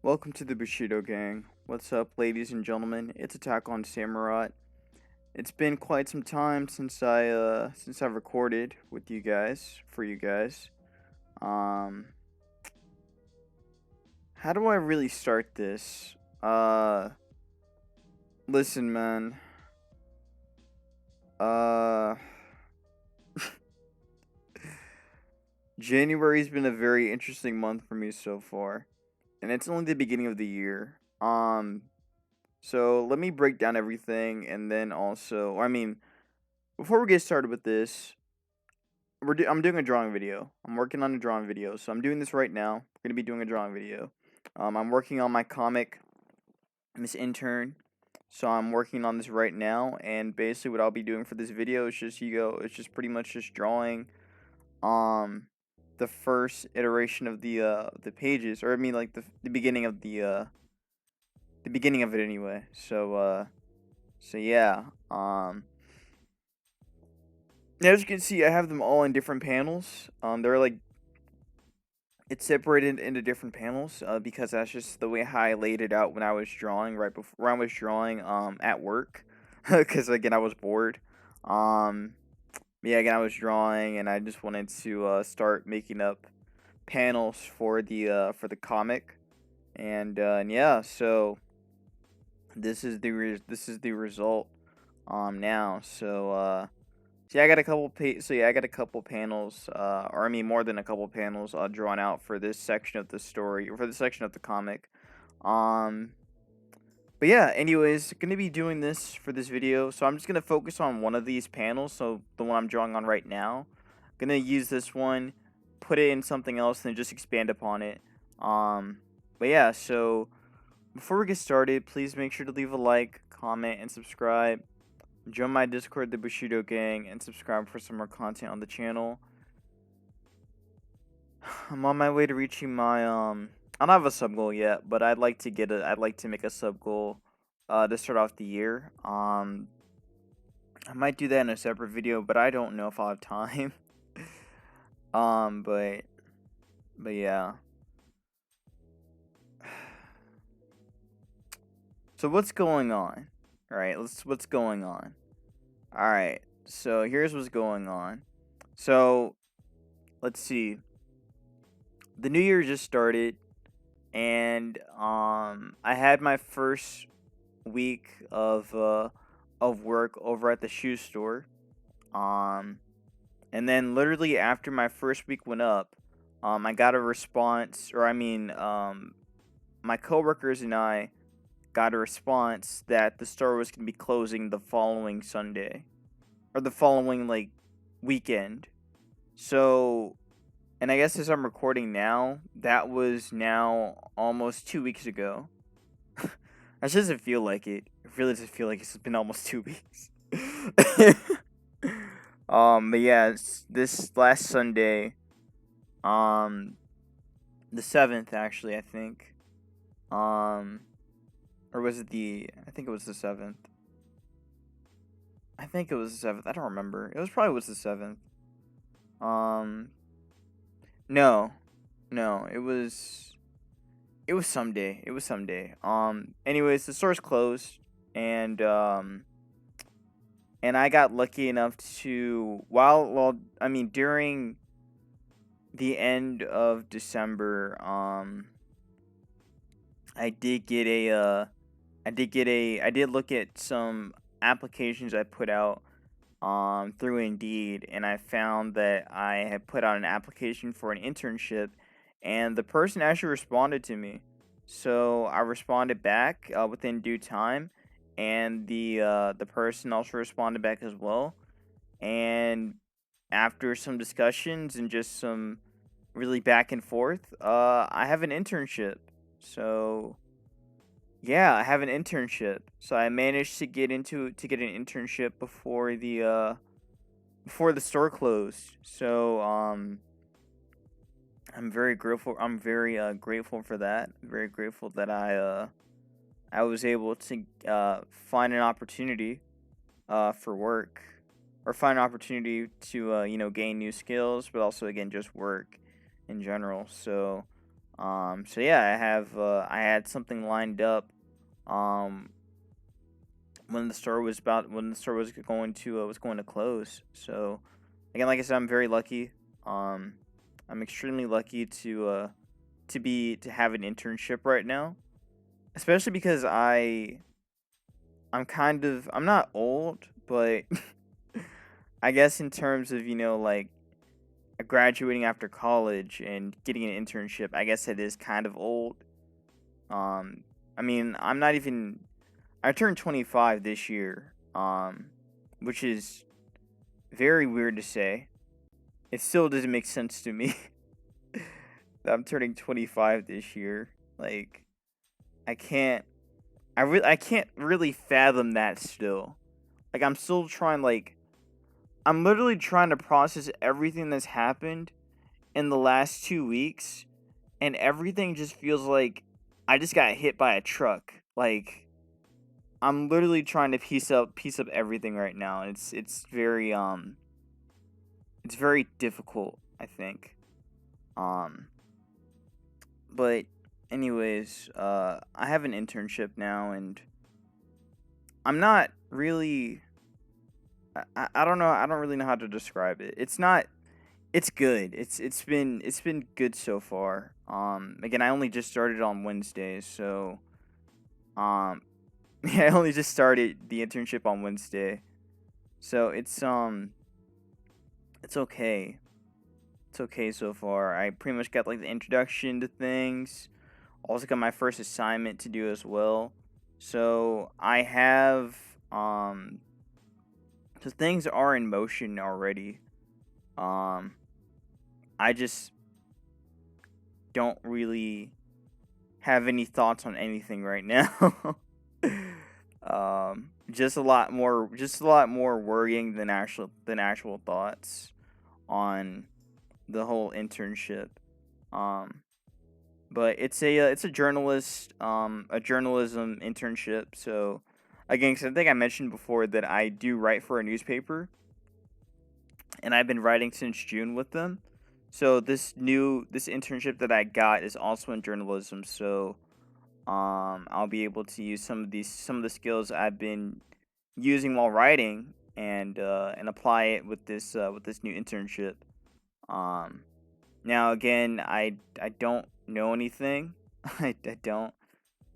Welcome to the Bushido Gang. What's up, ladies and gentlemen? It's Attack on Samurott. It's been quite some time since I've recorded with you guys for you guys. Um, how do I really start this? Listen, man. Uh, January's been a very interesting month for me so far, and it's only the beginning of the year. So let me break down everything, and then before we get started with this, I'm doing a drawing video. I'm working on a drawing video, so I'm doing this right now. I'm gonna be doing a drawing video. I'm working on my comic, Miss Intern. So I'm working on this right now, and basically what I'll be doing for this video is it's just pretty much just drawing, um, the first iteration of the pages, or I mean like the beginning of the beginning of it anyway. So yeah, as you can see, I have them all in different panels. They're like it's separated into different panels because that's just the way how I laid it out when I was drawing right before when I was drawing at work because again I was bored. Um, yeah, again I was drawing and I just wanted to start making up panels for the comic and yeah, so this is the result now. So yeah, I got a I got a couple panels, or I mean more than a couple panels, drawn out for this section of the story, or for this section of the comic. Um, but yeah, anyways, gonna be doing this for this video, so I'm just gonna focus on one of these panels. So the one I'm drawing on right now, gonna use this one, put it in something else, and then just expand upon it. Um, but yeah, so before we get started, please make sure to leave a like, comment, and subscribe. Join my Discord, the Bushido Gang, and subscribe for some more content on the channel. I'm on my way to reaching my I don't have a sub goal yet, but I'd like to make a sub goal to start off the year. I might do that in a separate video, but I don't know if I'll have time. um but but yeah. So what's going on? All right, what's going on? All right. So here's what's going on. So, let's see. The new year just started and I had my first week of work over at the shoe store. Um and then literally after my first week went up, I got a response, or I mean my coworkers and I got a response that the store was going to be closing the following Sunday, or the following like weekend. So, and I guess as I'm recording now, that was now almost 2 weeks ago. That doesn't feel like it. It really doesn't feel like it's been almost 2 weeks. But yeah, this last Sunday, um, the 7th actually, I think. Um, or was it the? I think it was the 7th. I think it was the 7th. I don't remember. It was probably was the 7th. Um, no, no, it was someday. It was someday. Anyways, the store's closed, and and I got lucky enough to I mean during the end of December, I did get I did look at some applications I put out through Indeed, and I found that I had put out an application for an internship, and the person actually responded to me. So I responded back within due time, and the person also responded back as well. And after some discussions and just some really back and forth, I have an internship. So yeah, I have an internship. So I managed to get an internship before the store closed. So I'm very grateful. I'm very grateful for that. Very grateful that I was able to find an opportunity for work, or find an opportunity to gain new skills, but also again just work in general. So So yeah, I had something lined up um when the store was going to close. So again, like I said, I'm very lucky. Um, I'm extremely lucky to have an internship right now, especially because I'm not old, but I guess in terms of like graduating after college and getting an internship, I guess it is kind of old. Um, I mean, I turned 25 this year, which is very weird to say. It still doesn't make sense to me that I'm turning 25 this year. Like, I can't, I can't really fathom that still. Like, I'm literally trying to process everything that's happened in the last 2 weeks, and everything just feels like I just got hit by a truck. Like, I'm literally trying to piece up everything right now. It's very difficult, I think. Um but anyways, I have an internship now, and I'm not really I don't know, I don't really know how to describe it. It's good. It's been good so far. Again, I only just started on Wednesday, so um yeah, I only just started the internship on Wednesday. So it's okay. It's okay so far. I pretty much got like the introduction to things. Also got my first assignment to do as well. So I have so things are in motion already. Um I just don't really have any thoughts on anything right now. Just a lot more worrying than actual thoughts on the whole internship. Um but it's a journalism internship. So again, 'cause I think I mentioned before that I do write for a newspaper, and I've been writing since June with them. So this internship that I got is also in journalism. So I'll be able to use some of the skills I've been using while writing, and apply it with this new internship. Um Now again, I don't know anything. I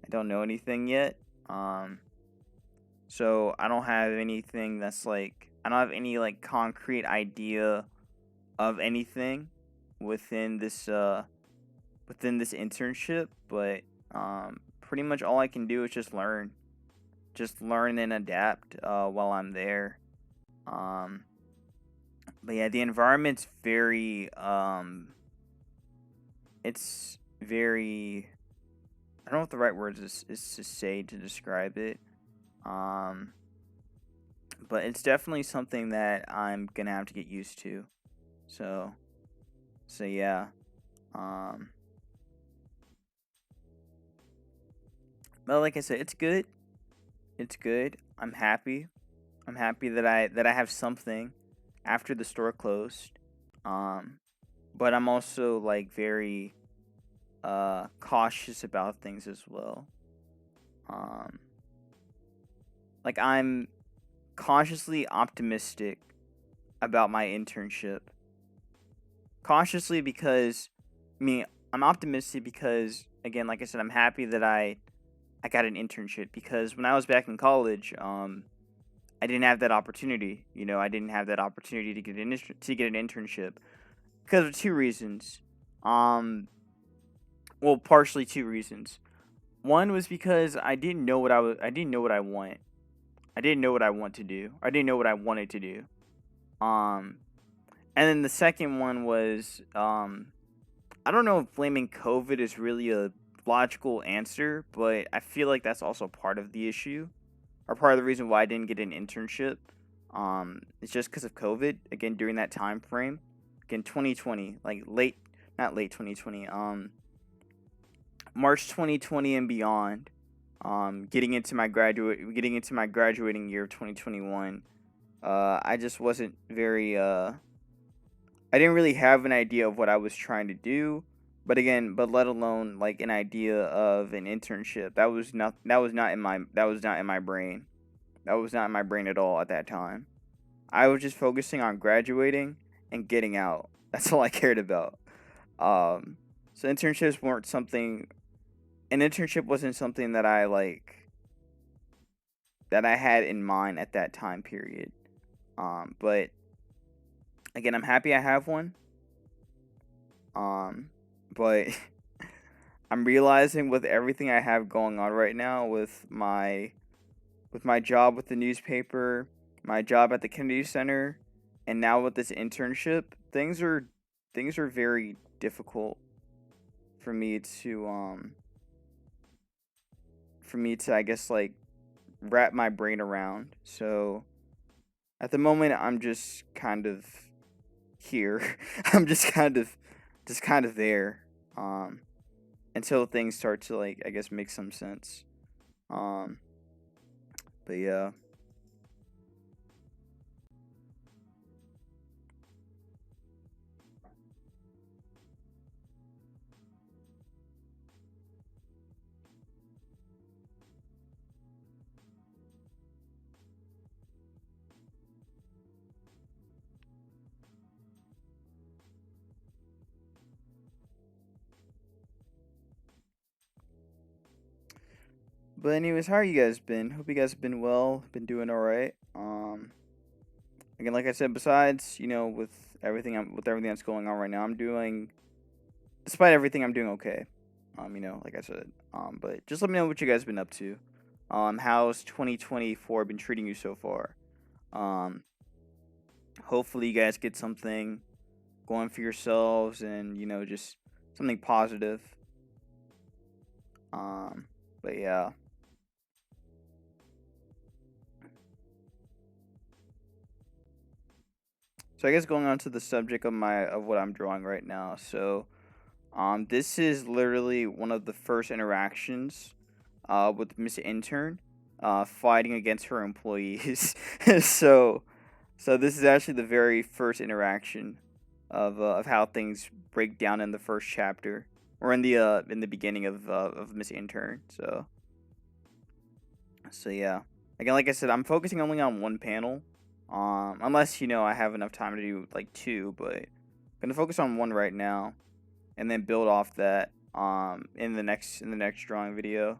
don't know anything yet. Um so I don't have anything that's like I don't have any like concrete idea of anything within this internship, but pretty much all I can do is just learn. Just learn and adapt while I'm there. Um but yeah, the environment's it's very I don't know what the right words is to say to describe it. Um, but it's definitely something that I'm gonna have to get used to. So, so yeah. Um, but like I said, it's good. It's good. I'm happy. I'm happy that I have something after the store closed. Um, but I'm also like very cautious about things as well. Um, like I'm cautiously optimistic about my internship. Cautiously because I mean, I'm optimistic because again, like I said, I'm happy that I got an internship because when I was back in college, I didn't have that opportunity. I didn't have that opportunity to get an internship because of two reasons. Um, well, partially two reasons. One was because I didn't know what I want. I didn't know what I want to do. I didn't know what I wanted to do. Um, and then the second one was I don't know if blaming COVID is really a logical answer, but I feel like that's also part of the issue or part of the reason why I didn't get an internship. It's just because of COVID. Again, during that time frame, again 2020, like not late 2020, March 2020 and beyond. Getting into my graduating year of 2021. I just wasn't very I didn't really have an idea of what I was trying to do. but let alone like an idea of an internship. That was not in my brain. That was not in my brain at all at that time. I was just focusing on graduating and getting out. That's all I cared about. Um, so internships weren't something. An internship wasn't something that I like that I had in mind at that time period. But again, I'm happy I have one. But I'm realizing with everything I have going on right now with my job with the newspaper, my job at the Kennedy Center, and now with this internship, things are very difficult for me to I guess like wrap my brain around. So at the moment I'm just kind of here. I'm just kind of there. Um until things start to like I guess make some sense. Um but yeah. But anyways, how are you guys been? Hope you guys have been well, been doing all right. Again, like I said, besides with with everything that's going on right now, despite everything, I'm doing okay. Like I said. But just let me know what you guys been up to. How's 2024 been treating you so far? Um, hopefully you guys get something going for yourselves, and just something positive. Um, but yeah. So I guess going on to the subject of what I'm drawing right now. So this is literally one of the first interactions with Miss Intern fighting against her employees. so so this is actually the very first interaction of how things break down in the first chapter or in the beginning of Miss Intern. So yeah. Again, like I said, I'm focusing only on one panel. Unless I have enough time to do like two, but I'm gonna focus on one right now, and then build off that in the next drawing video.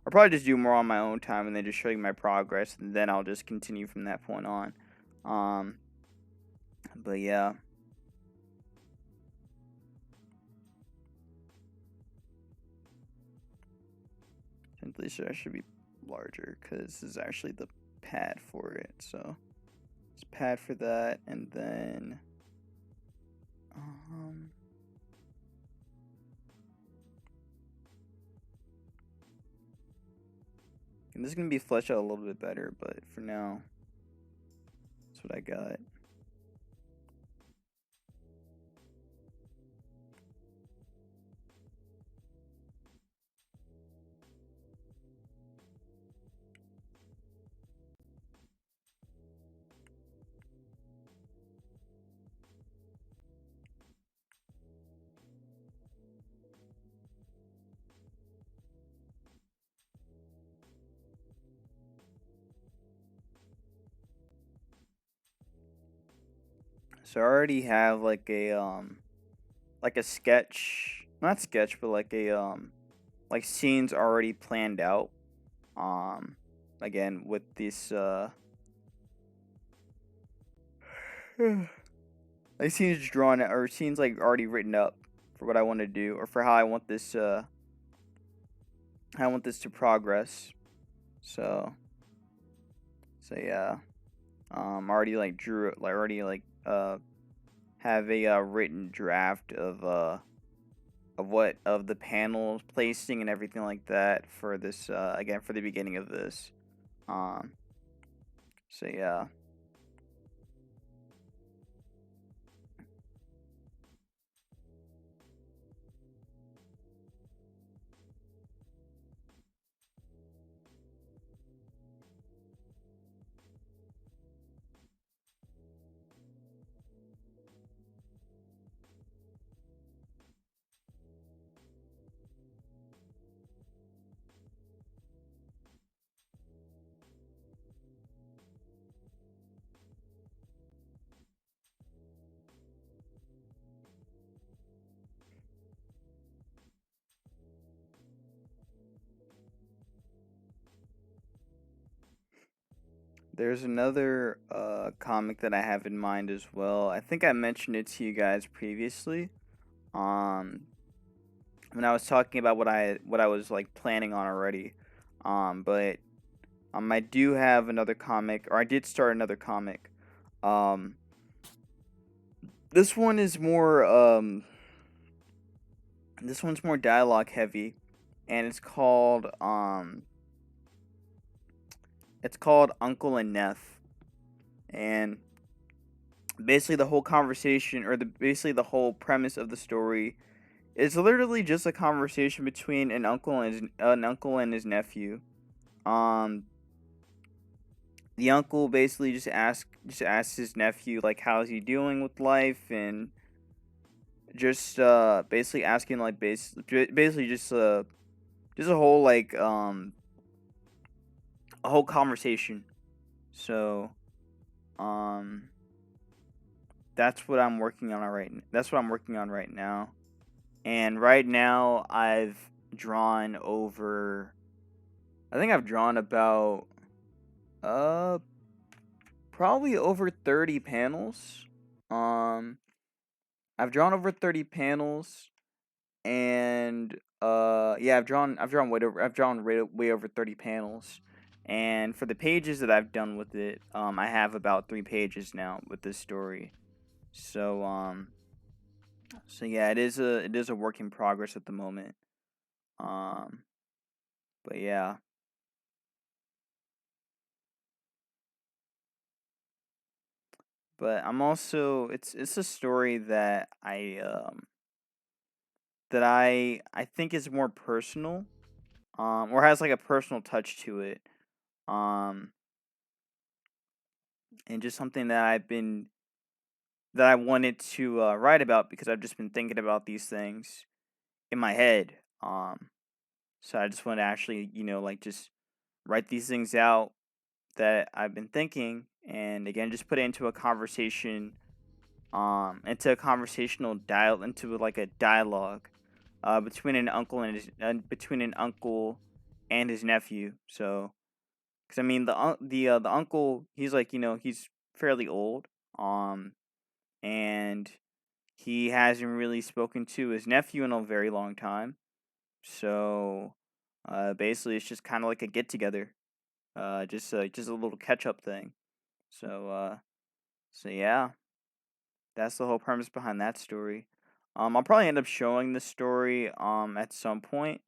I'll probably just do more on my own time and then just show you my progress, and then I'll just continue from that point on. Um, but yeah. Simply sure I should be larger because this is actually the pad for it. So it's pad for that, and then um, and this is gonna be fleshed out a little bit better, but for now, that's what I got. So I already have like a sketch, not sketch, but like a like scenes already planned out. Um, again with this like scenes drawn or scenes like already written up for what I want to do or for how I want this to progress. So yeah. Already like drew like already like have a written draft of the panel placing and everything like that for this again for the beginning of this. Um, so yeah. there's another comic that I have in mind as well. I think I mentioned it to you guys previously. Um, when I was talking about what I was like planning on already. But I do have another comic, or I did start another comic. Um, this one is more this one's more dialogue heavy, and it's called Uncle and Neff, and basically the whole conversation, or basically the whole premise of the story is literally just a conversation between an uncle and his nephew. Um, the uncle basically just asks his nephew like how's he doing with life, and just basically asking like basically just a whole a whole conversation. So um that's what I'm working on right now. And right now drawn over I think I've drawn about uh probably over 30 panels. Um I've drawn over 30 panels, and yeah, I've drawn way over 30 panels. And for the pages that I've done with it, I have about 3 pages now with this story. So yeah, it is a work in progress at the moment. Um but yeah. But I'm also it's a story that I think is more personal, or has like a personal touch to it. Um and just something that I wanted to write about, because I've just been thinking about these things in my head. So I just want to actually, like just write these things out that I've been thinking, and again, just put it into a conversation, into a conversational dial, into like a dialogue, between an uncle and his nephew. So, because I mean, the uncle, he's like, he's fairly old, um, and he hasn't really spoken to his nephew in a very long time. So, basically, it's just kind of like a get together, just a little catch up thing. So, yeah, that's the whole premise behind that story. I'll probably end up showing the story at some point.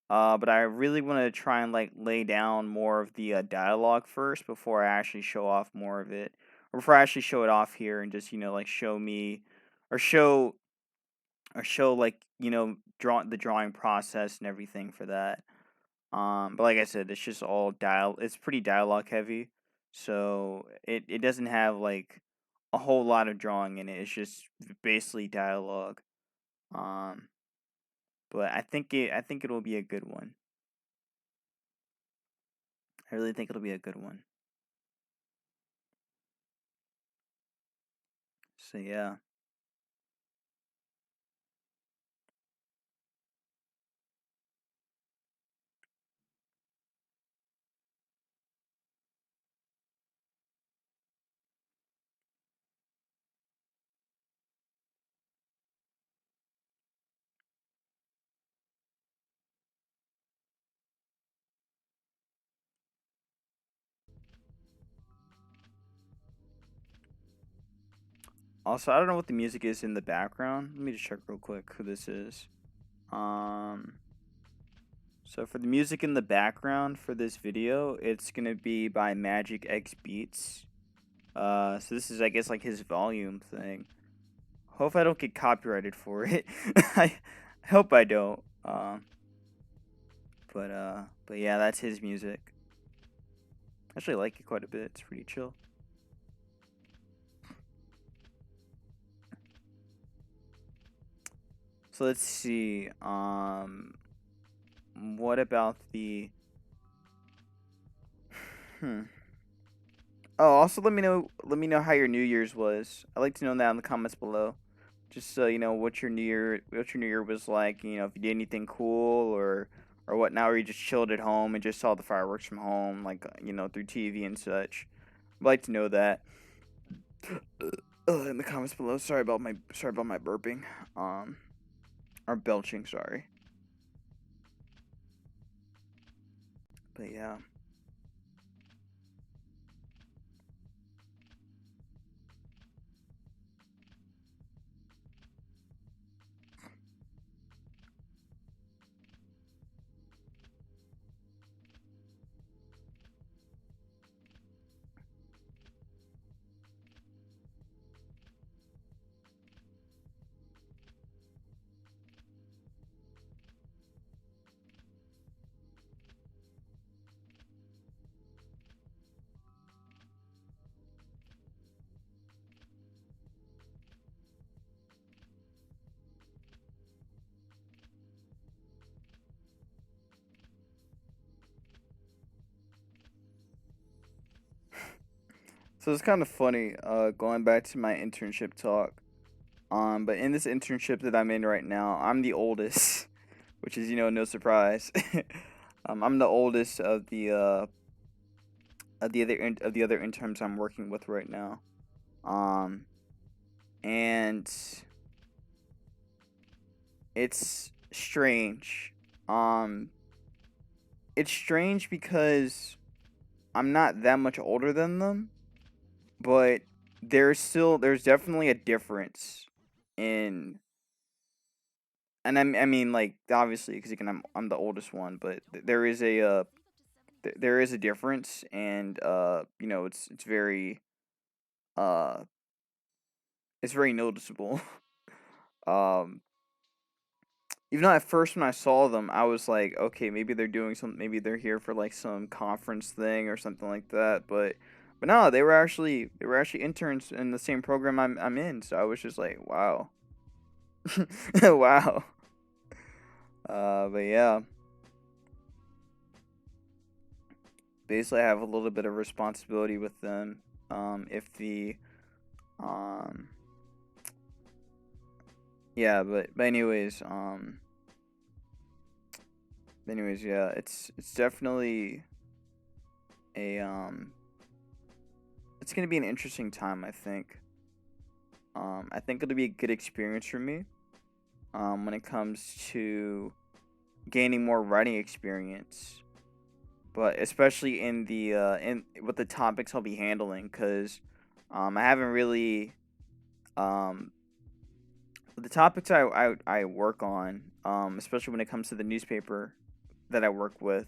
But I really want to try and like lay down more of the dialogue first before I actually show off more of it, or before I actually show it off here and just like show me, or show like the drawing process and everything for that. But like I said, it's just all it's pretty dialogue heavy, so it doesn't have like a whole lot of drawing in it. It's just basically dialogue. Um, but I think it'll be a good one. I really think it'll be a good one. So yeah. Also, I don't know what the music is in the background. Let me just check real quick who this is. Um, so for the music in the background for this video, it's gonna be by Magic X Beats. So this is, I guess, like his volume thing. Hope I don't get copyrighted for it. I hope I don't. But yeah, that's his music. I actually like it quite a bit. It's pretty chill. So let's see. What about the? Hmm. Oh, also let me know. Let me know how your New Year's was. I'd like to know that in the comments below. Just so you know what your New Year was like. If you did anything cool or whatnot, or you just chilled at home and just saw the fireworks from home, like through TV and such. like to know that in the comments below. Sorry about my burping, or belching. Sorry, but yeah. So it's kind of funny, going back to my internship talk. But in this internship that I'm in right now, I'm the oldest, which is no surprise. I'm the oldest of the other interns I'm working with right now. Um, and it's strange. Um, it's strange because I'm not that much older than them, but there's definitely a difference in, and I mean, like, obviously, because again I'm the oldest one, but there is a there is a difference, and uh it's very noticeable. um Even though at first when I saw them, I was like, okay, maybe they're doing some, maybe they're here for like some conference thing or something like that. But no, they were actually interns in the same program I'm in. So I was just like, wow, wow. But yeah, basically I have a little bit of responsibility with them. If the um yeah, but anyways, yeah, it's definitely a it's gonna be an interesting time, I think. I think it'll be a good experience for me. When it comes to gaining more writing experience, but especially in the in with the topics I'll be handling, because I haven't really um the topics I work on, especially when it comes to the newspaper that I work with.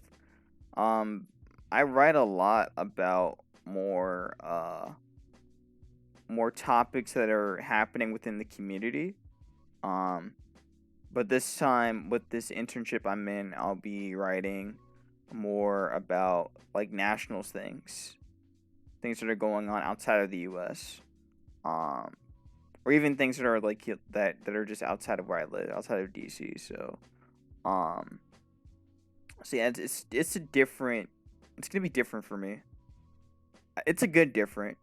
um I write a lot about more topics that are happening within the community. Um, but this time with this internship I'm in, I'll be writing more about like nationals things that are going on outside of the U.S. Um, or even things that are like that are just outside of where I live, outside of D.C. Um, so yeah, it's a different. It's gonna be different for me. It's a good different.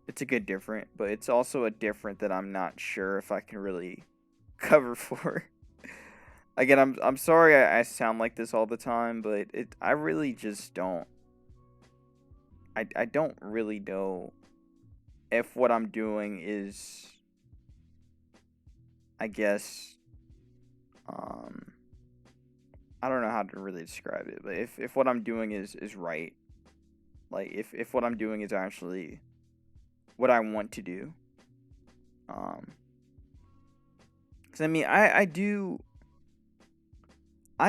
It's a good different, but it's also a different that I'm not sure if I can really cover for. Again, I'm sorry I sound like this all the time, but I really just don't. I don't really know if what I'm doing is, I guess, um I don't know how to really describe it, but if what I'm doing is right, like if what I'm doing is actually what I want to do. um cuz I mean, I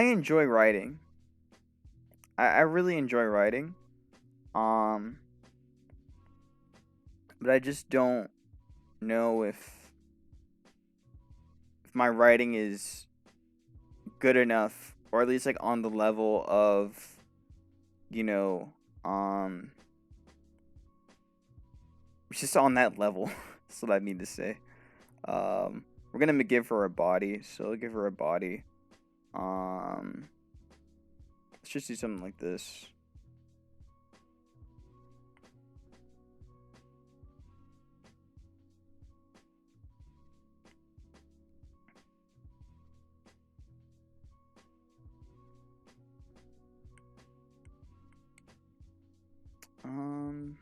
enjoy writing. I really enjoy writing. Um but I just don't know if my writing is good enough, or at least like on the level of, you know um it's just on that level. That's what I mean to say. We're gonna give her a body, so I'll give her a body. um let's just do something like this. um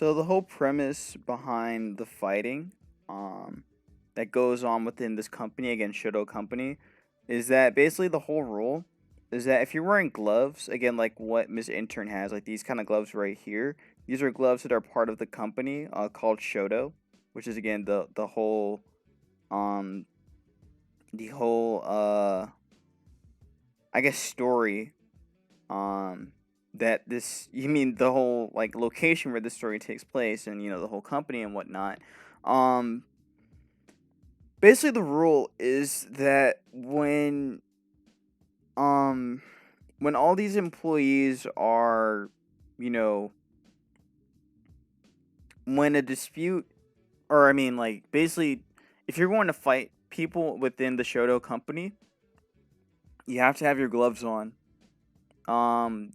So the whole premise behind the fighting, that goes on within this company, again, Shoto Company, is that basically the whole rule is that if you're wearing gloves, again, like what Miss Intern has, like these kind of gloves right here, these are gloves that are part of the company, called Shoto, which is again um the whole I guess story, that this you mean the whole like location where this story takes place, and the whole company and whatnot. um Basically the rule is that um when all these employees are, you know when a dispute, or I mean, like, basically, if you're going to fight people within the Shoto Company, you have to have your gloves on.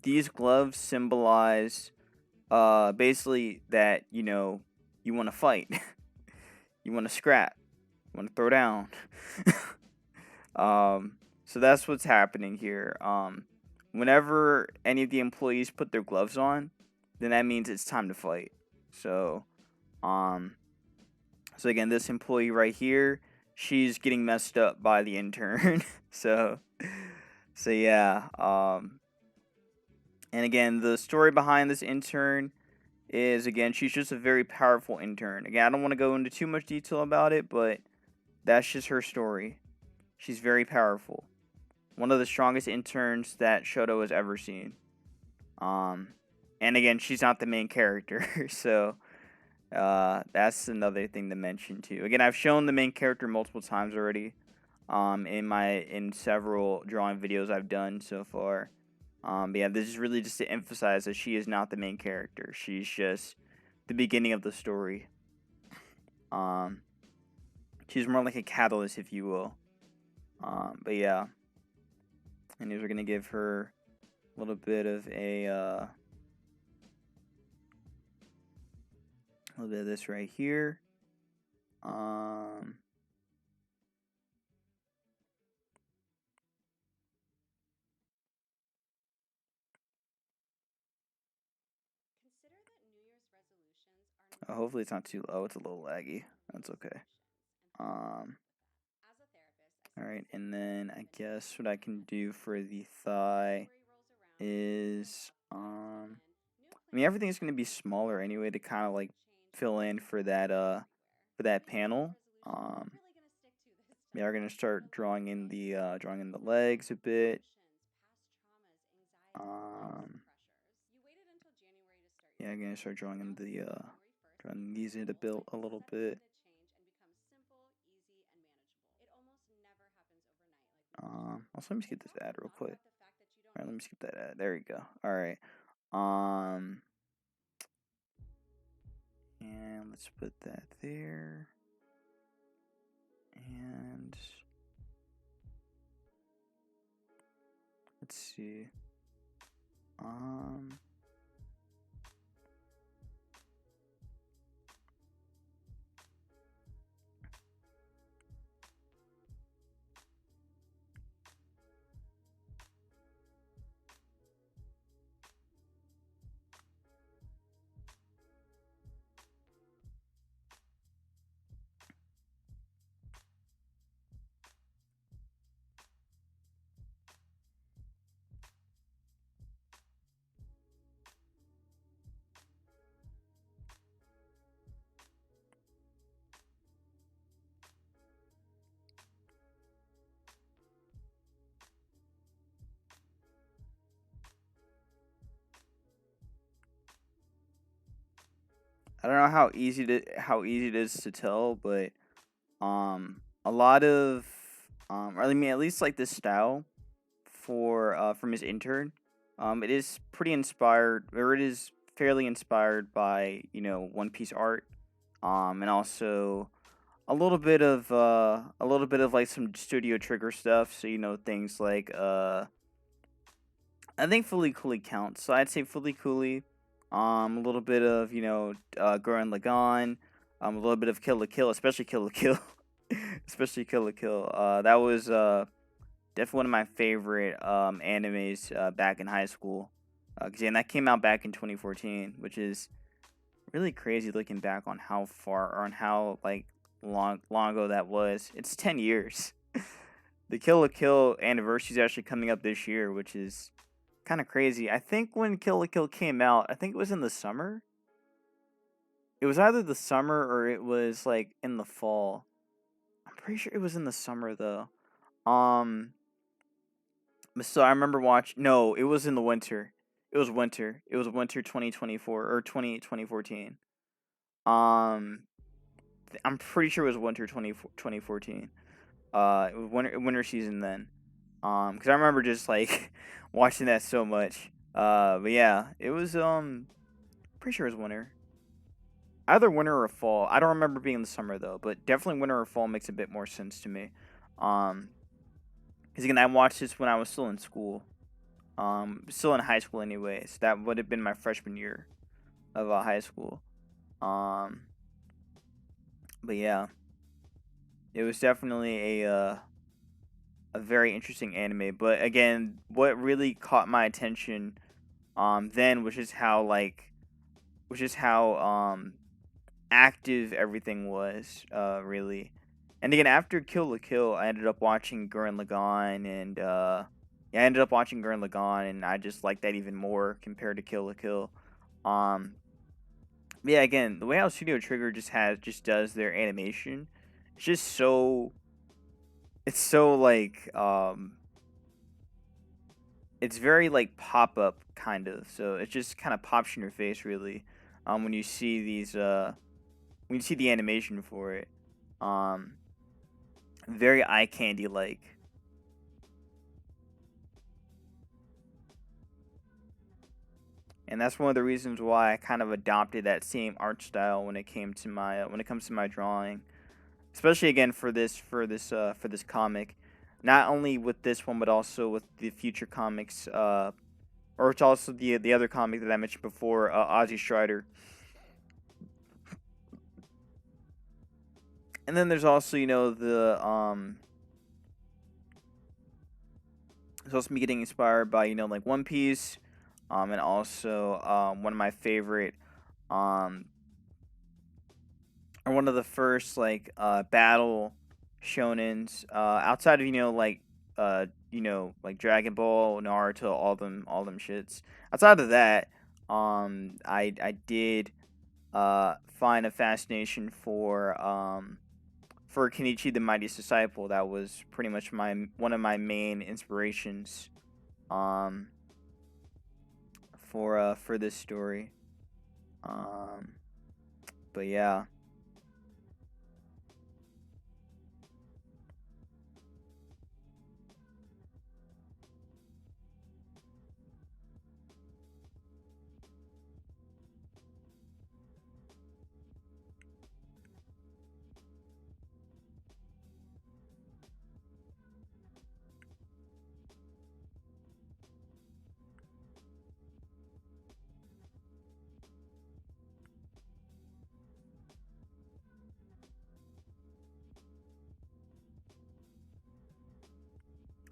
These gloves symbolize, basically that, you want to fight, you want to scrap, you want to throw down. So that's what's happening here. Whenever any of the employees put their gloves on, then that means it's time to fight. So, um, so again, this employee right here, she's getting messed up by the intern. so, so yeah. And again, the story behind this intern is, again, she's just a very powerful intern. Again, I don't want to go into too much detail about it, but that's just her story. She's very powerful. One of the strongest interns that Shoto has ever seen. And again, she's not the main character, so that's another thing to mention too. Again, I've shown the main character multiple times already, in several drawing videos I've done so far. But yeah, this is really just to emphasize that she is not the main character. She's just the beginning of the story. Um, she's more like a catalyst, if you will. But yeah, and we're gonna give her a little bit of this right here. Hopefully it's not too low. It's a little laggy. That's okay. All right, and then I guess what I can do for the thigh is, I mean, everything's gonna be smaller anyway to kind of like fill in for that panel. Yeah, we're gonna start drawing in the legs a bit. Yeah, I'm gonna start drawing in drawing these in a little bit. Also, let me skip this ad real quick. All right, let me skip that ad. There we go. All right. And let's put that there. And let's see. I don't know how easy it is to tell, but a lot of or I mean, at least like this style for from his intern, it is pretty inspired, or it is fairly inspired by One Piece art, and also a little bit of like some Studio Trigger stuff. So things like I think Fully Cooley counts. So I'd say Fully Cooley. A little bit of Gurren Lagann. A little bit of Kill la Kill, especially Kill la Kill, especially Kill la Kill. That was definitely one of my favorite animes back in high school. Cause that came out back in 2014, which is really crazy looking back on how far or on how like long ago that was. It's 10 years. The Kill la Kill anniversary is actually coming up this year, which is kind of crazy. I think when Kill la Kill came out, I think it was in the summer. It was either the summer or it was like in the fall. I'm pretty sure it was in the summer though. Um, so I remember watching. No, it was in the winter. It was winter. It was winter 2024 or 2014. Um, I'm pretty sure it was winter 2014. It was winter season then. Because I remember just like watching that so much. But yeah, it was pretty sure it was winter. Either winter or fall. I don't remember being in the summer though, but definitely winter or fall makes a bit more sense to me. Um, because again, I watched this when I was still in school. Still in high school anyways. That would have been my freshman year of high school. Um, but yeah, it was definitely a very interesting anime. But again, what really caught my attention then was just how active everything was really. And again, after Kill la Kill, I ended up watching Gurren Lagann, and yeah, I ended up watching Gurren Lagann, and I just like that even more compared to Kill la Kill. Um, yeah, again, the way how Studio Trigger just does their animation, it's just so it's so like it's very like pop up kind of. So it just kind of pops in your face really when you see these when you see the animation for it. Um, very eye candy like. And that's one of the reasons why I kind of adopted that same art style when it came to my when it comes to my drawing, especially again for this comic, not only with this one but also with the future comics, or it's also the other comic that I mentioned before, Ozzy Strider, and then there's also it's also me getting inspired by like One Piece, and also one of my favorite um or one of the first like battle shonens outside of like Dragon Ball, Naruto, all them shits. Outside of that, I did find a fascination for Kenichi the Mightiest Disciple. That was pretty much my one of my main inspirations um for this story. Um but yeah.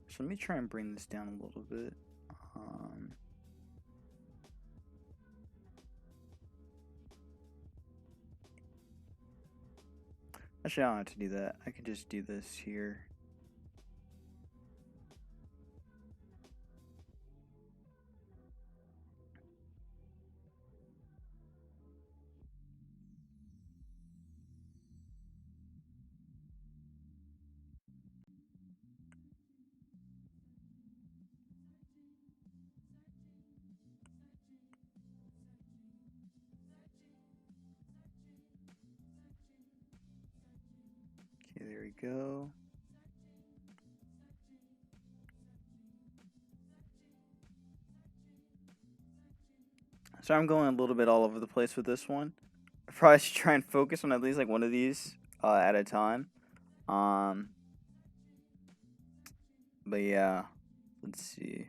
So let me try and bring this down a little bit. Um Actually, I don't have to do that. I could just do this here. Okay, there we go. So I'm going a little bit all over the place with this one. I probably should try and focus on at least like one of these at a time. Um, but yeah, let's see.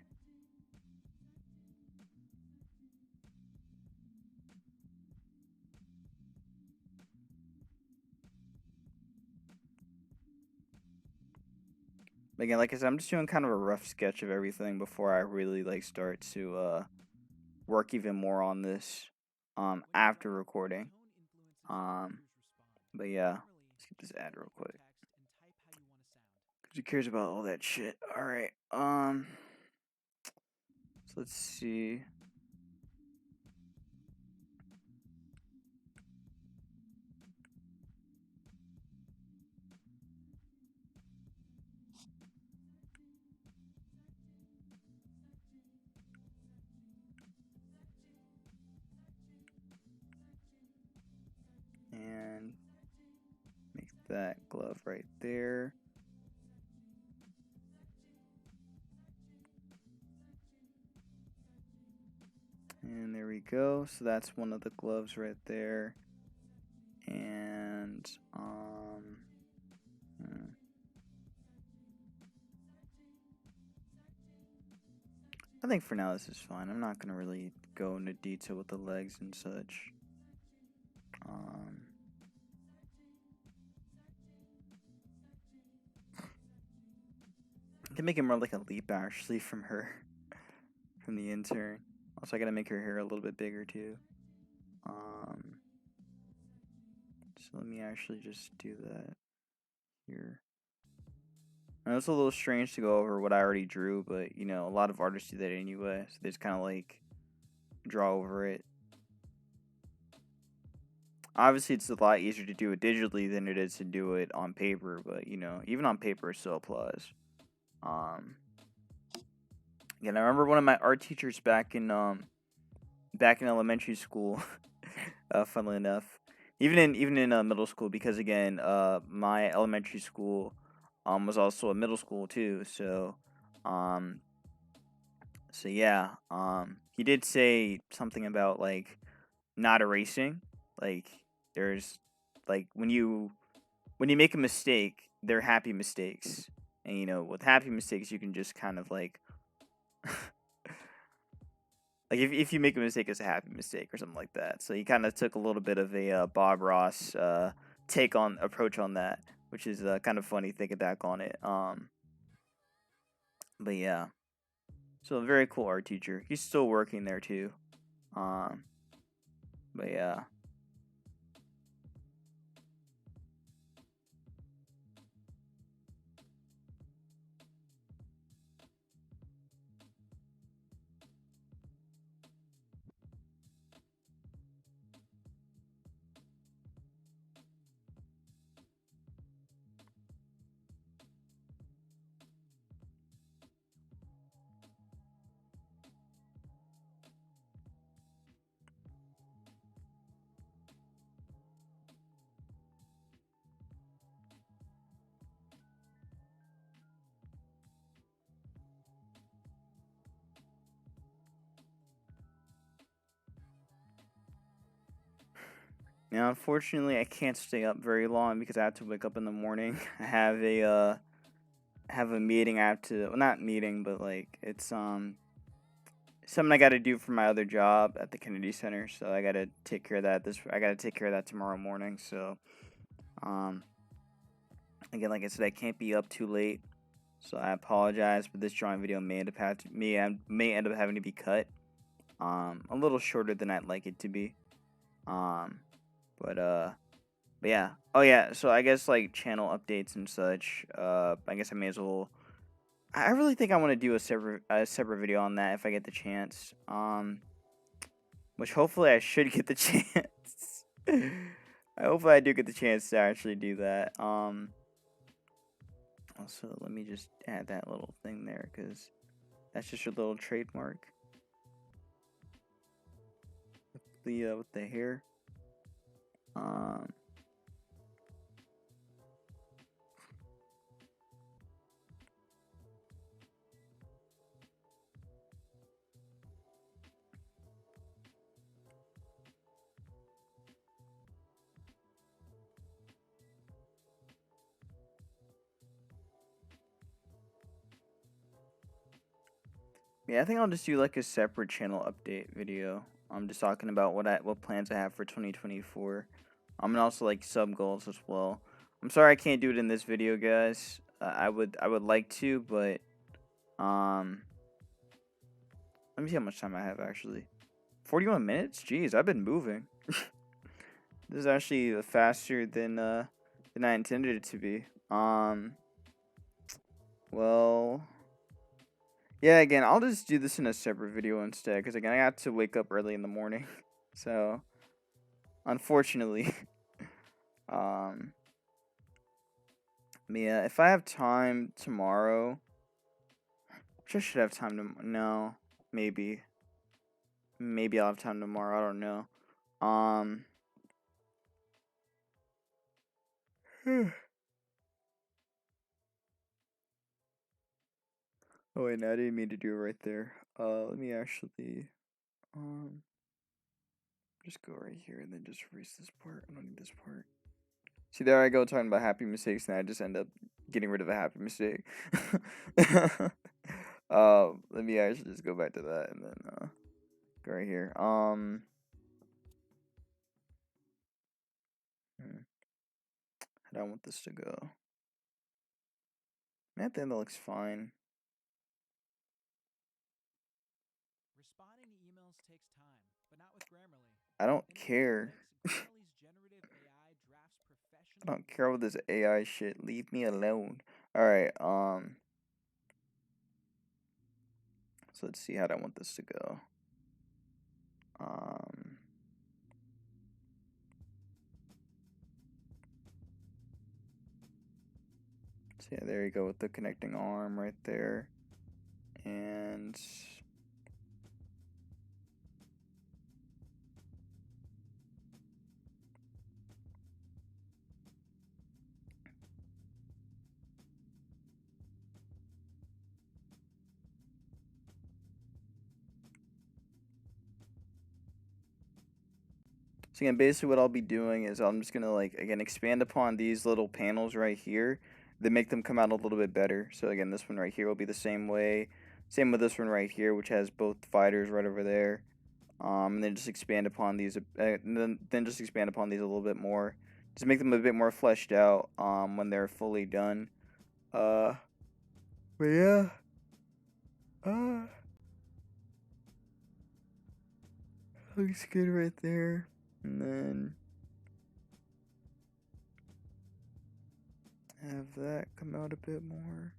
Again, like I said, I'm just doing kind of a rough sketch of everything before I really like start to work even more on this. after recording. But yeah, skip this ad real quick. Who cares about all that shit? All right. So let's see. And make that glove right there. And there we go. So that's one of the gloves right there. And I think for now this is fine. I'm not gonna really go into detail with the legs and such. I can make it more like a leap actually from her, from the intern. Also, I gotta make her hair a little bit bigger too. So let me actually just do that here. I know it's a little strange to go over what I already drew, but you know, a lot of artists do that anyway. So they just kind of like draw over it. Obviously, it's a lot easier to do it digitally than it is to do it on paper, but you know, even on paper, it still applies. Again, I remember one of my art teachers back in elementary school. Funnily enough, even in middle school, because again, my elementary school was also a middle school too. So, yeah, he did say something about like not erasing. Like there's like when you make a mistake, they're happy mistakes, and you know with happy mistakes you can just kind of like like if you make a mistake, it's a happy mistake or something like that. So he kind of took a little bit of a Bob Ross take on approach on that, which is kind of funny thinking back on it. But yeah, so a very cool art teacher. He's still working there too. But yeah. Now, unfortunately, I can't stay up very long because I have to wake up in the morning. I have a meeting. I have to, well, not meeting, but like it's something I got to do for my other job at the Kennedy Center. So I got to take care of that. I got to take care of that tomorrow morning. So, again, like I said, I can't be up too late. So I apologize, but this drawing video may end up having to be cut. A little shorter than I'd like it to be. Um, but yeah. Oh yeah. So I guess like channel updates and such. I guess I may as well. I really think I want to do a separate video on that if I get the chance. Which hopefully I should get the chance. Hopefully I do get the chance to actually do that. Also, let me just add that little thing there because that's just a little trademark. With the hair. Yeah, I think I'll just do like a separate channel update video. I'm just talking about what plans I have for 2024. And also like sub goals as well. I'm sorry I can't do it in this video, guys. I would like to, but let me see how much time I have actually. 41 minutes? Jeez, I've been moving. This is actually faster than I intended it to be. Well, yeah. Again, I'll just do this in a separate video instead, because again, I got to wake up early in the morning, so unfortunately, um, yeah. If I have time tomorrow, which I should have time to. No, maybe. Maybe I'll have time tomorrow. I don't know. Oh wait, no, I didn't mean to do it right there. Let me actually um just go right here and then just erase this part. I don't need this part. See, there I go talking about happy mistakes, and I just end up getting rid of a happy mistake. Let me actually just go back to that and then go right here. How do I want this to go? Man, I think that looks fine. Responding to emails takes time, but not with Grammarly. I don't care. Grammarly's generative AI drafts I professional. don't care about this AI shit. Leave me alone. Alright, so let's see how I want this to go. Um So yeah, there you go with the connecting arm right there. And so again, basically what I'll be doing is I'm just gonna like again expand upon these little panels right here that make them come out a little bit better. So again, this one right here will be the same way. Same with this one right here, which has both fighters right over there. And then just expand upon these, and then just expand upon these a little bit more, just make them a bit more fleshed out. When they're fully done. Uh, but yeah. Uh, looks good right there. And then have that come out a bit more.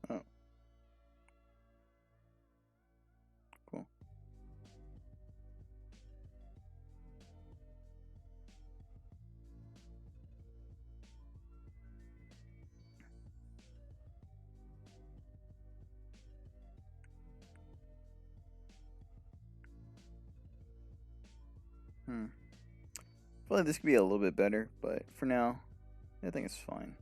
Oh, cool. I feel like this could be a little bit better, but for now, I think it's fine.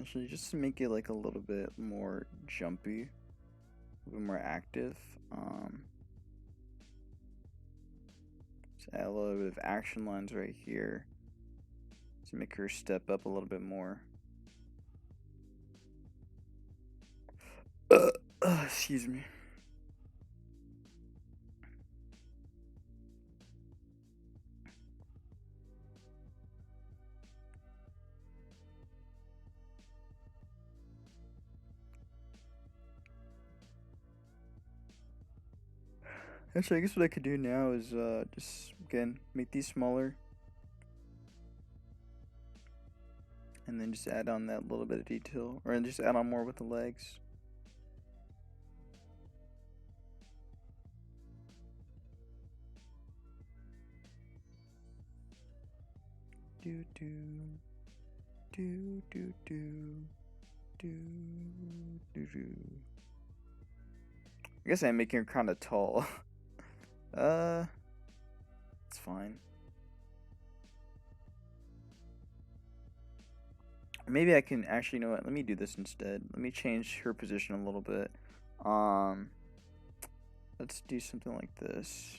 Actually, just to make it like a little bit more jumpy, a bit more active. Just add a little bit of action lines right here to make her step up a little bit more. Excuse me. Actually, I guess what I could do now is just again make these smaller, and then just add on that little bit of detail, or just add on more with the legs. Do do do do do do do do. I guess I'm making her kind of tall. It's fine. Maybe I can actually, you know what? Let me do this instead. Let me change her position a little bit. Let's do something like this.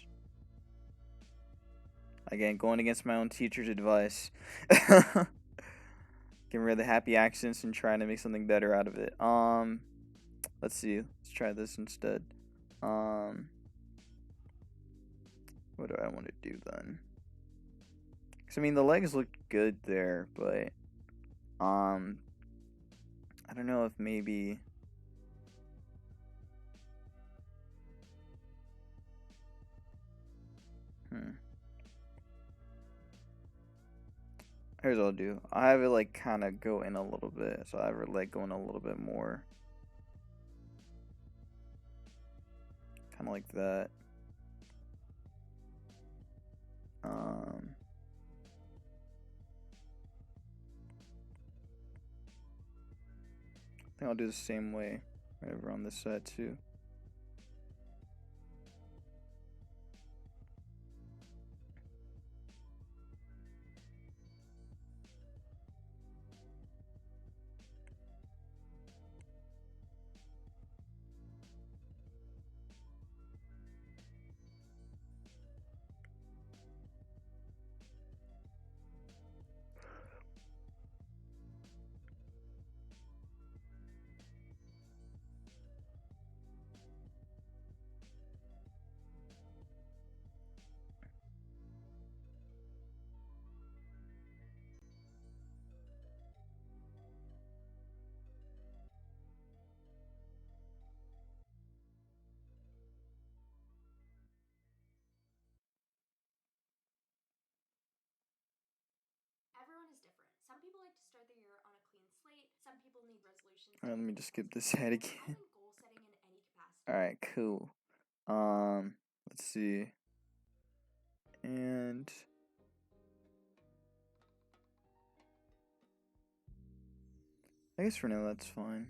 Again, going against my own teacher's advice. Getting rid of the happy accents and trying to make something better out of it. Let's see. Let's try this instead. What do I want to do then? Because, I mean, the legs look good there, but, I don't know if maybe... Here's what I'll do. I have it, like, kind of go in a little bit, so I have her leg going a little bit more. Kind of like that. I think I'll do the same way right over on this side too. Everyone is different. Some people like to start the year on a clean slate. Some people need resolutions. Alright, let me just skip this head I again. think goal setting in any capacity. Alright, cool. Let's see. And I guess for now that's fine.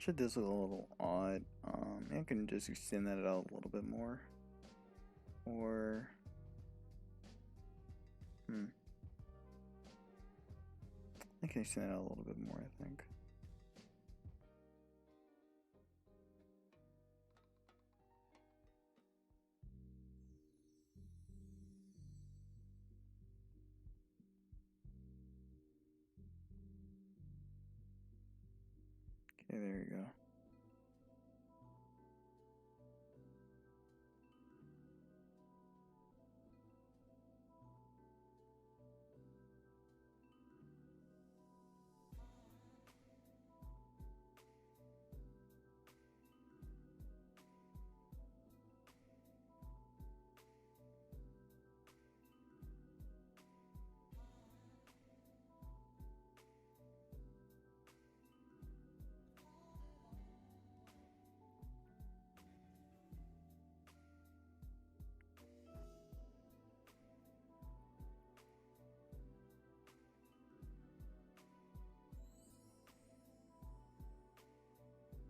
Should this look a little odd? I can just extend that out a little bit more. Or I can extend that out a little bit more, I think. Okay, there you go.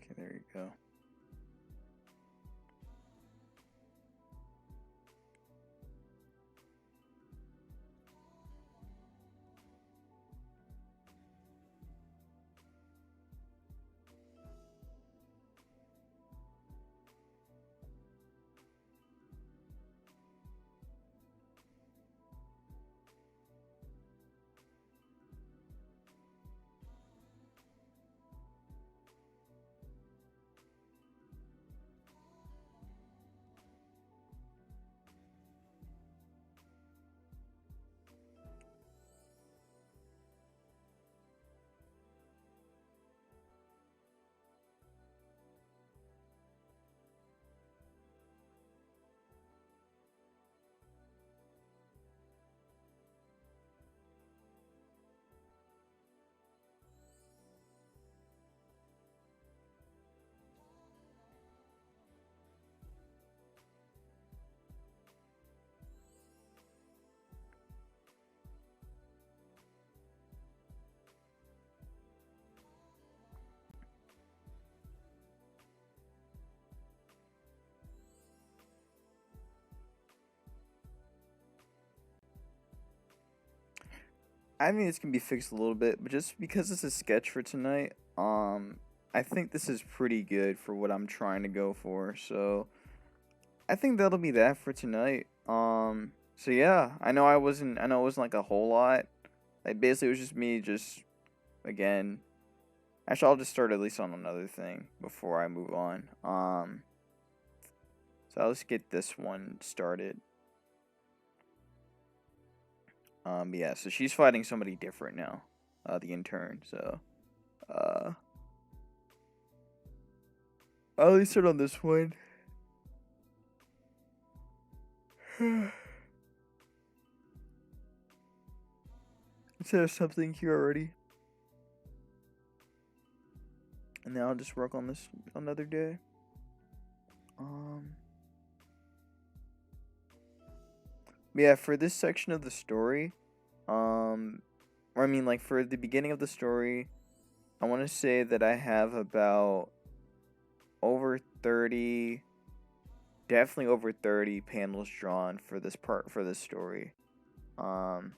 Okay, there you go. I think this can be fixed a little bit, but just because it's a sketch for tonight, I think this is pretty good for what I'm trying to go for. So I think that'll be that for tonight. So yeah, I know it wasn't like a whole lot. Like basically it was just me just again. Actually, I'll just start at least on another thing before I move on. So let's get this one started. Yeah, so she's fighting somebody different now, the intern. So, I'll at least start on this one. Instead of something here already, and then I'll just work on this another day. Yeah, for this section of the story, or I mean, like for the beginning of the story, I want to say that I have about over 30, definitely over 30 panels drawn for this part, for this story. In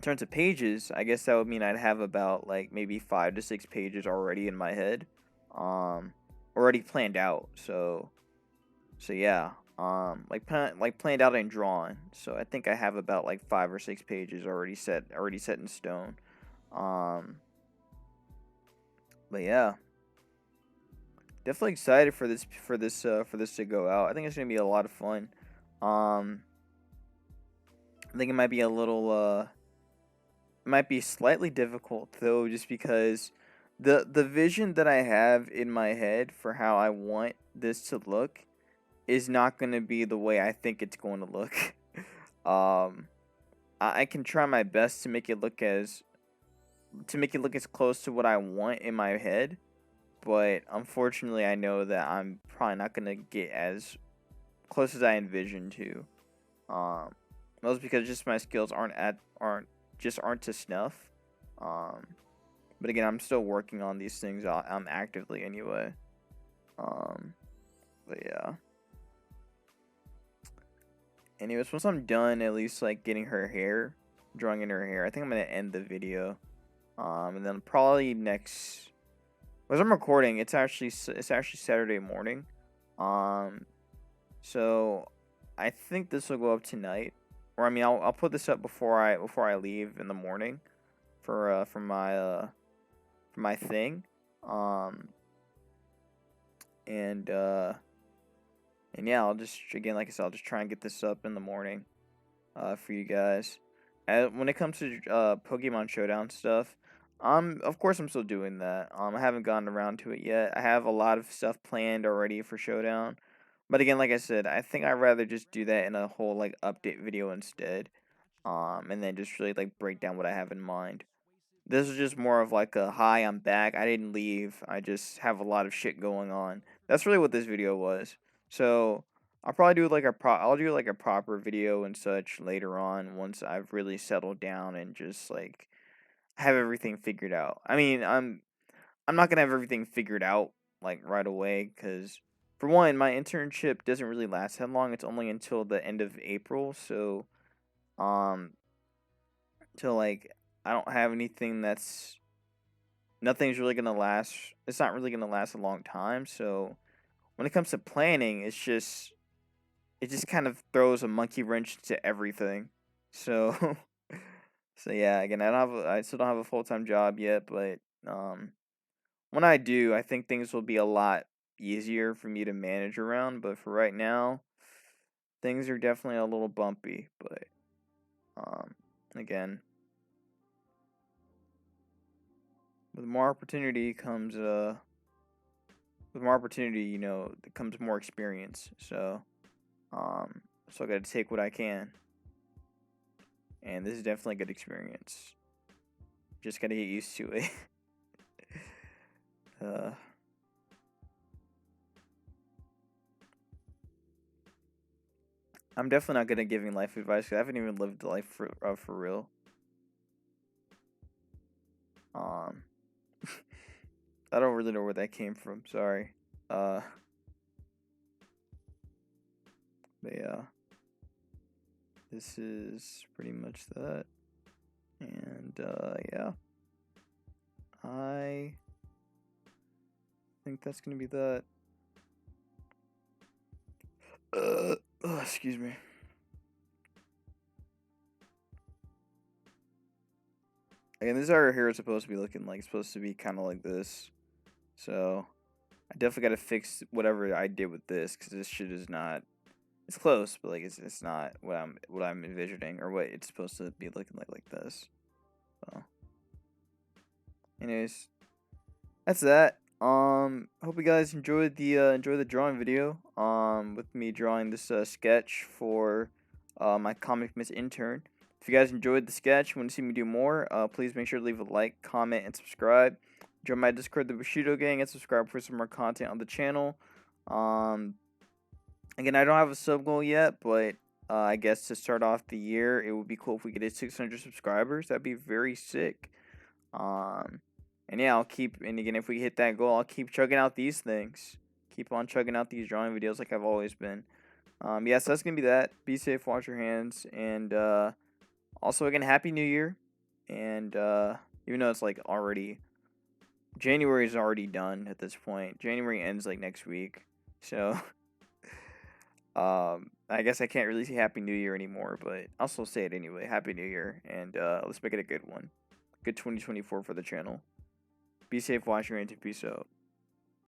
terms of pages, I guess that would mean I'd have about like maybe 5 to 6 pages already in my head, already planned out. So yeah, like planned out and drawn. So I think I have about like 5 or 6 pages already set in stone. But yeah, definitely excited for this to go out. I think it's gonna be a lot of fun. I think it might be a little might be slightly difficult though, just because the vision that I have in my head for how I want this to look is not going to be the way I think it's going to look. I can try my best to make it look as close to what I want in my head, but unfortunately I know that I'm probably not going to get as close as I envisioned to. Mostly because just my skills aren't to snuff. But again, I'm still working on these things. I'm actively anyway. But yeah. Anyways, once I'm done, at least like getting her hair, drawing in her hair, I think I'm gonna end the video. And then probably next, as I'm recording, it's actually Saturday morning. So I think this will go up tonight, or I mean, I'll put this up before I leave in the morning, for my thing. And yeah, I'll just, again, like I said, I'll just try and get this up in the morning, for you guys. When it comes to Pokemon Showdown stuff, of course I'm still doing that. I haven't gotten around to it yet. I have a lot of stuff planned already for Showdown, but again, like I said, I think I'd rather just do that in a whole like update video instead. And then just really like break down what I have in mind. This is just more of like a, hi, I'm back. I didn't leave. I just have a lot of shit going on. That's really what this video was. So I'll probably do like I'll do like a proper video and such later on, once I've really settled down and just like have everything figured out. I mean, I'm not gonna have everything figured out like right away, because for one, my internship doesn't really last that long. It's only until the end of April, so um till like I don't have anything that's nothing's really gonna last. It's not really gonna last a long time. So when it comes to planning, it just kind of throws a monkey wrench to everything. So so yeah, again, I still don't have a full-time job yet, but when I do, I think things will be a lot easier for me to manage around. But for right now, things are definitely a little bumpy. But again, with more opportunity comes comes more experience. So I gotta take what I can. And this is definitely a good experience. Just gotta get used to it. I'm definitely not good at giving life advice, 'cause I haven't even lived life for real. I don't really know where that came from. Sorry. But yeah, this is pretty much that. And yeah, I think that's gonna be that. Excuse me. Again, this is how her hair is supposed to be looking like. It's supposed to be kind of like this. So I definitely gotta fix whatever I did with this, because this shit is not. It's close, but like it's not what I'm envisioning, or what it's supposed to be looking like this. So, anyways, that's that. Hope you guys enjoyed the drawing video. With me drawing this sketch for my Comic Miss intern. If you guys enjoyed the sketch, want to see me do more, please make sure to leave a like, comment, and subscribe. Join my Discord, the Bushido Gang, and subscribe for some more content on the channel. Again, I don't have a sub goal yet, but I guess to start off the year, it would be cool if we could hit 600 subscribers. That'd be very sick. And yeah, and again, if we hit that goal, I'll keep chugging out these things. Keep on chugging out these drawing videos like I've always been. Yeah, so that's gonna be that. Be safe, wash your hands, and also again, Happy New Year. And even though it's like already January is already done at this point. January ends like next week, so I guess I can't really say Happy New Year anymore, but I'll still say it anyway. Happy New Year, and let's make it a good one. Good 2024 for the channel. Be safe, wash your hands, and peace out.